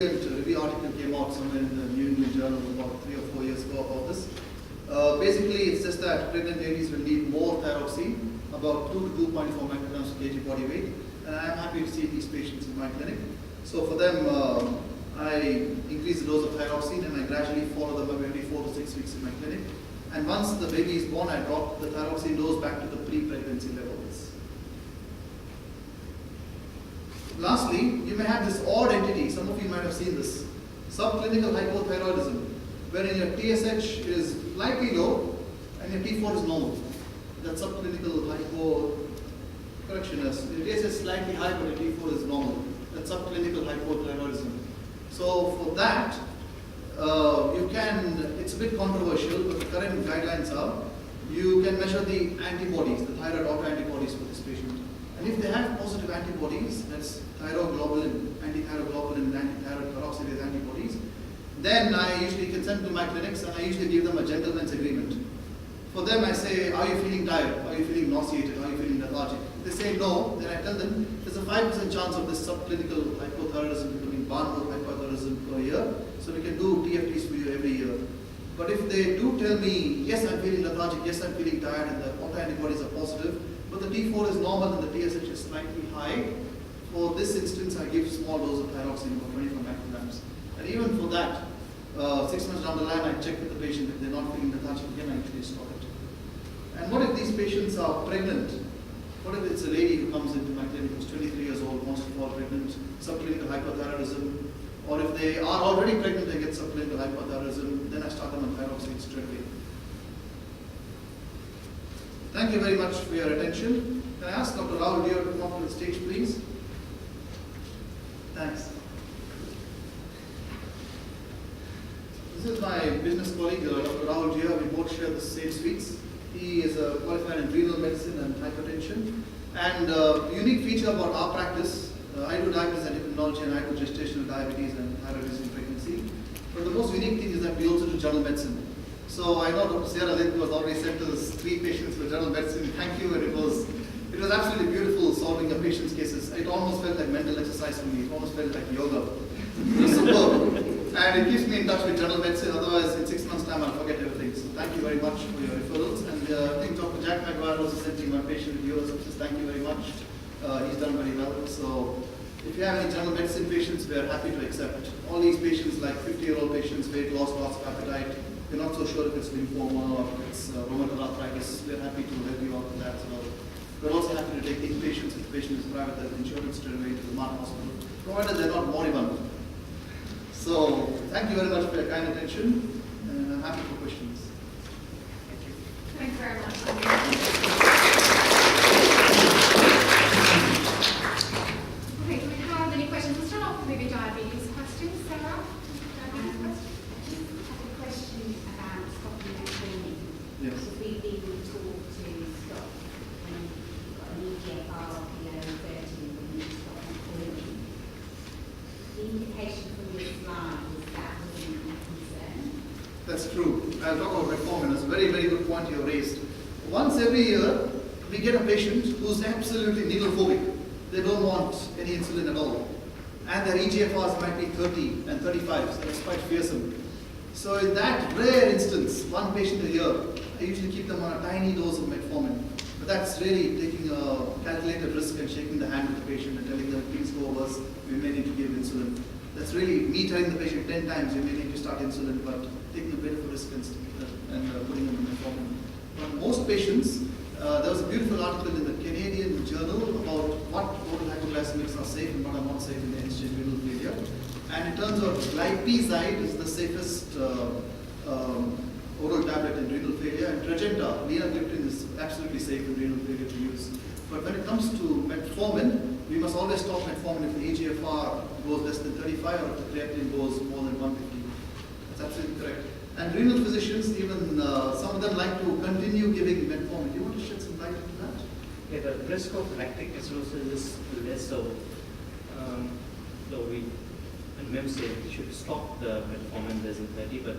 review article came out somewhere in the New England Journal about 3 or 4 years ago about this. Basically, it's just that pregnant ladies will need more thyroxine, about 2 to 2.4 micrograms per kg body weight, and I am happy to see these patients in my clinic. So for them, I increase the dose of thyroxine and I gradually follow them up every 4 to 6 weeks in my clinic. And once the baby is born, I drop the thyroxine dose back to the pre-pregnancy levels. Lastly, you may have this odd entity, some of you might have seen this, subclinical hypothyroidism, wherein your TSH is slightly low and your T4 is normal. That subclinical your TSH is slightly high but your T4 is normal. That subclinical hypothyroidism. So for that, it's a bit controversial, but the current guidelines are, you can measure the antibodies, the thyroid autoantibodies for this patient. And if they have positive antibodies, that's thyroglobulin, antithyroglobulin, and antithyroid peroxidase antibodies, then I usually can send to my clinics and I usually give them a gentleman's agreement. For them I say, are you feeling tired? Are you feeling nauseated? Are you feeling lethargic? If they say no, then I tell them there's a 5% chance of this subclinical hypothyroidism becoming barn-mode hypothyroidism per year, so we can do TFTs for you every year. But if they do tell me, yes, I'm feeling lethargic, yes, I'm feeling tired, and the autoantibodies are positive, but the T4 is normal and the TSH is slightly high, for this instance, I give small dose of thyroxine, about 24 micrograms. And even for that, 6 months down the line, I check with the patient. If they're not feeling lethargic again, I usually stop it. And what if these patients are pregnant? What if it's a lady who comes into my clinic who's 23 years old, wants to fall pregnant, subclinical hypothyroidism, or if they are already pregnant and get subclinical hypothyroidism, then I start them on thyroxine straight away. Thank you very much for your attention. Can I ask Dr. Rahul Dear to come up to the stage, please? Thanks. This is my business colleague, Dr. Rahul Dear. We both share the same suites. He is qualified in renal medicine and hypertension. And the unique feature about our practice, I do diabetes and endocrinology and I do gestational diabetes and thyroidism in pregnancy. But the most unique thing is that we also do general medicine. So I know Dr. Sierra Lynn was already sent to us 3 patients for general medicine. Thank you, and it was absolutely beautiful solving a patient's cases. It almost felt like mental exercise for me. It almost felt like yoga. It was superb. And it keeps me in touch with general medicine. Otherwise, in 6 months' time, I'll forget everything. So thank you very much for your referrals. And I think Dr. Jack McGuire also sent me my patient with yours. Thank you very much. He's done very well. So if you have any general medicine patients, we are happy to accept. All these patients, like 50-year-old patients, weight loss, loss of appetite, we're not so sure if it's lymphoma or if it's rheumatoid arthritis. We're happy to help you out with that as well. We're also happy to take inpatients if the patient is private health insurance straight away to the Mark Hospital, provided they're not moribund. So, thank you very much for your kind attention, and I'm happy for questions. Thank you. Thank you very much. Okay, do we have any questions? We'll start off with maybe diabetes questions. Sarah? Diabetes questions? Question about stopping metformin. Yes. If we've been taught to stop when you've got an EGFR below 30, when you stop metformin, the indication from your slide is that wasn't a concern. That's true. I'll talk about metformin. That's a very, very good point you raised. Once every year, we get a patient who's absolutely needle phobic. They don't want any insulin at all. And their EGFRs might be 30 and 35, so that's quite fearsome. So in that rare instance, one patient a year, I usually keep them on a tiny dose of metformin. But that's really taking a calculated risk and shaking the hand of the patient and telling them, please go worse, we may need to give insulin. That's really me telling the patient 10 times, you may need to start insulin, but taking a bit of a risk and putting them on metformin. For most patients, there was a beautiful article in the Canadian Journal about what oral hypoglycemics are safe and what are not safe in the end-stage renal failure. And in terms of glipizide is the safest oral tablet in renal failure, and Trajenta, linagliptin, is absolutely safe in renal failure to use. But when it comes to metformin, we must always stop metformin if the EGFR goes less than 35 or if the creatinine goes more than 150. That's absolutely correct. And renal physicians, even some of them like to continue giving metformin. Do you want to shed some light into that? Yeah, the risk of lactic acidosis is less so. Though we and MEM say we should stop the metformin less than 30, but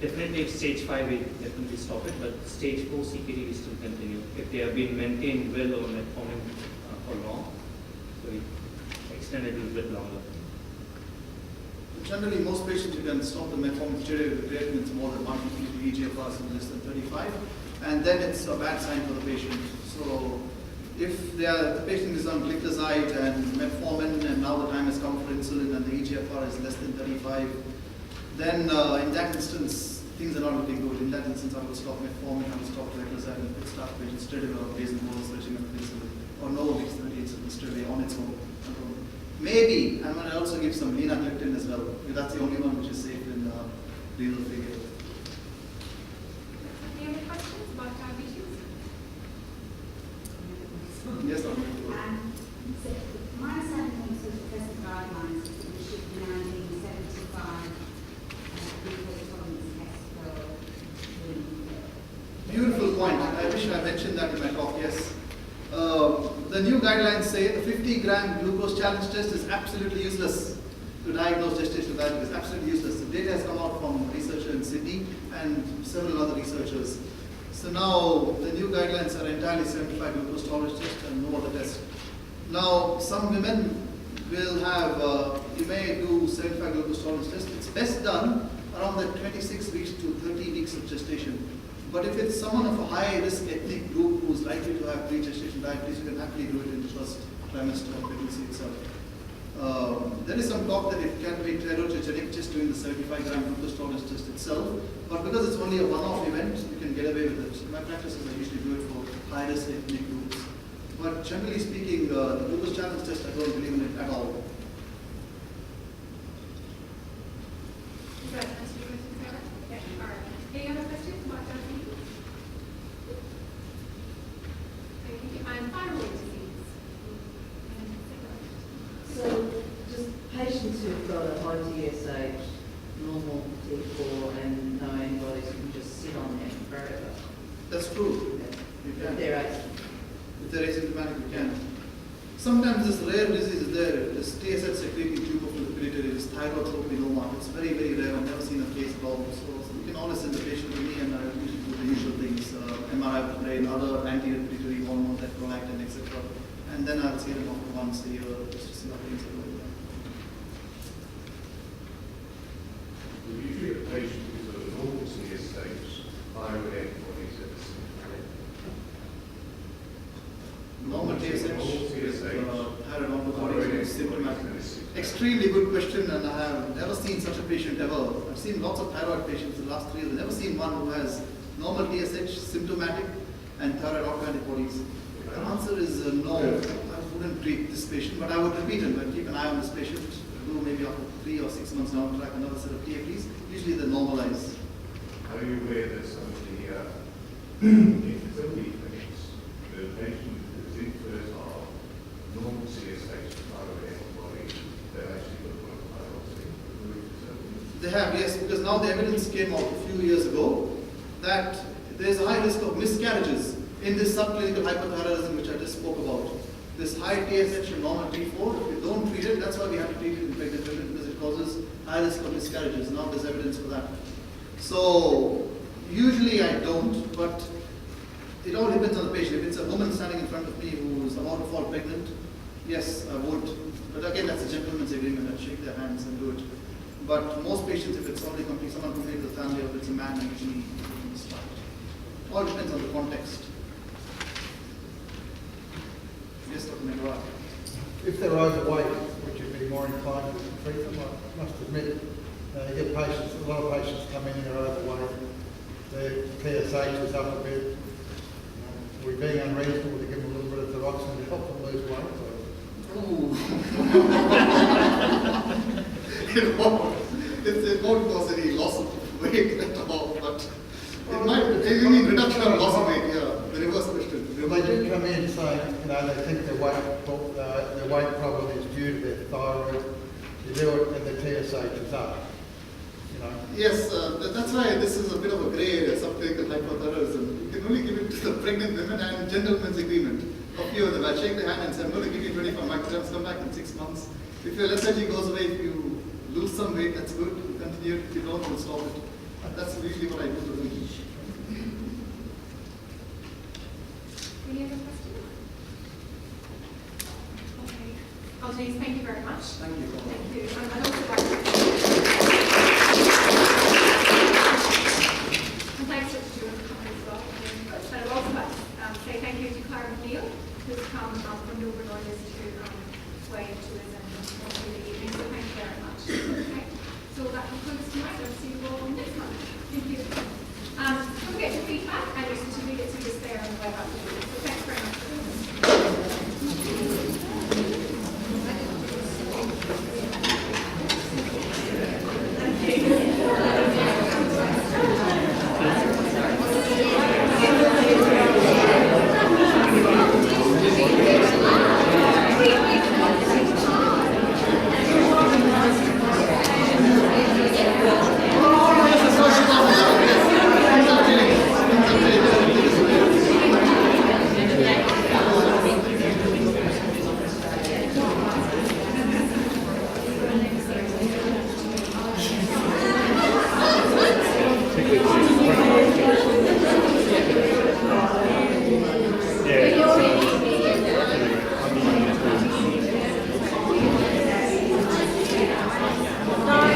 definitely if stage 5 we definitely stop it, but stage 4 CKD we still continue. If they have been maintained well on metformin for long, so we extend it a little bit longer. generally most patients you can stop the metformin straight away with creatinine it's more than 150 eGFR is less than 35, and then it's a bad sign for the patient. So if the patient is on glycoside and metformin and now the time has come for insulin and the eGFR is less than 35, then in that instance things are not looking good. In that instance I will stop metformin, I will stop glycoside and start patient straight away on basal bolus regimen of insulin or no mixed-30 insulin straight away on its own. Maybe I'm going to also give some linagliptin as well, because that's the only one which is safe in renal failure. Any other questions about diabetes? Yes, Dr. So my understanding of the present guidelines is that we should be managing 75 glucose tolerance tests per week. Beautiful point. I wish I mentioned that in my talk, yes. The new guidelines say the 50-gram glucose challenge test is absolutely useless to diagnose gestational diabetes. Absolutely useless. The data has come out from a researcher in Sydney and several other researchers. So now the new guidelines are entirely 75 glucose tolerance test and no other test. Now some women will have, you may do 75 glucose tolerance test. It's best done around the 26 weeks to 30 weeks of gestation. But if it's someone of a high-risk ethnic group who's likely to have pre-gestation diabetes, you can happily do it in the first trimester of pregnancy itself. There is some talk that it can be teratogenic just doing the 75-gram glucose tolerance test itself, but because it's only a one-off event, you can get away with it. My practices I usually do it for high-risk ethnic groups. But generally speaking, the glucose challenge test, I don't believe in it at all. Does that answer your question, Sarah? Yeah. All right. Any other questions about diabetes? Thank you. And thyroid disease. So, just patients who've got a high TSH, normal T4, and no antibodies can just sit on them forever. That's true. You If can. they're asymptomatic. If they're asymptomatic, you can. Sometimes this rare disease is there, this TSH secreting tumor from the pituitary, this thyroxine. It's very, very rare. I've never seen a case at all. So you can always send the patient to me and I usually do the usual things, MRI of the brain, other anterior pituitary hormones like prolactin, etc. And then I'll see them after once a year just to see how things are going. Will you treat a patient with a normal TSH thyroid antibodies at the Normal TSH with thyroid antibodies is symptomatic. symptomatic? Extremely good question, and I have never seen such a patient ever. I've seen lots of thyroid patients in the last 3 years. I've never seen one who has normal TSH, symptomatic, and thyroid antibodies. The answer is no. I wouldn't treat this patient, but I would repeat him and keep an eye on this patient. Do maybe after 3 or 6 months down the track another set of TFTs. Usually they normalize. Are you aware that some of the infertility clinics, the patient who is infertile, normal TSH thyroid antibodies, they've actually got one thyroxine to prove fertility? They have, yes, because now the evidence came out a few years ago that there's a high risk of miscarriages in this subclinical hypothyroidism which I just spoke about. This high TSH and normal T4, if you don't treat it, that's why we have to treat it in pregnant women because it causes high risk of miscarriages. Now there's evidence for that. So usually I don't, but it all depends on the patient. If it's a woman standing in front of me who is about to fall pregnant, yes, I would. But again, that's a gentleman's agreement. I'd shake their hands and do it. But most patients, if it's only someone complete with the family, or if it's a man, I usually start. All depends on the context. Yes, Dr. McGrath. If they're overweight, would you be more inclined to treat them? I must admit, you get patients, a lot of patients come in and are overweight. Their TSH is up a bit. We're being unreasonable to give them a little bit of thyroxine to help them lose weight. Ooh. It won't cause any loss of weight at all, but it might, you mean reduction of loss of weight, yeah, the reverse question. They do come in saying, they think their weight problem is due to their thyroid. You do it and the TSH is up. Yes, that's why this is a bit of a grey area, subclinical hypothyroidism. You can only give it to the pregnant women and gentleman's agreement. A few of them, I shake their hand and say, I'm going to give you 25 micrograms, come back in 6 months. If your lethargy goes away, if you lose some weight, that's good. You continue. If you don't, we'll stop it. That's usually what I do to them. Any other questions? Okay. Algenes, thank you very much. Thank you. Thank you. And I'd also like to No,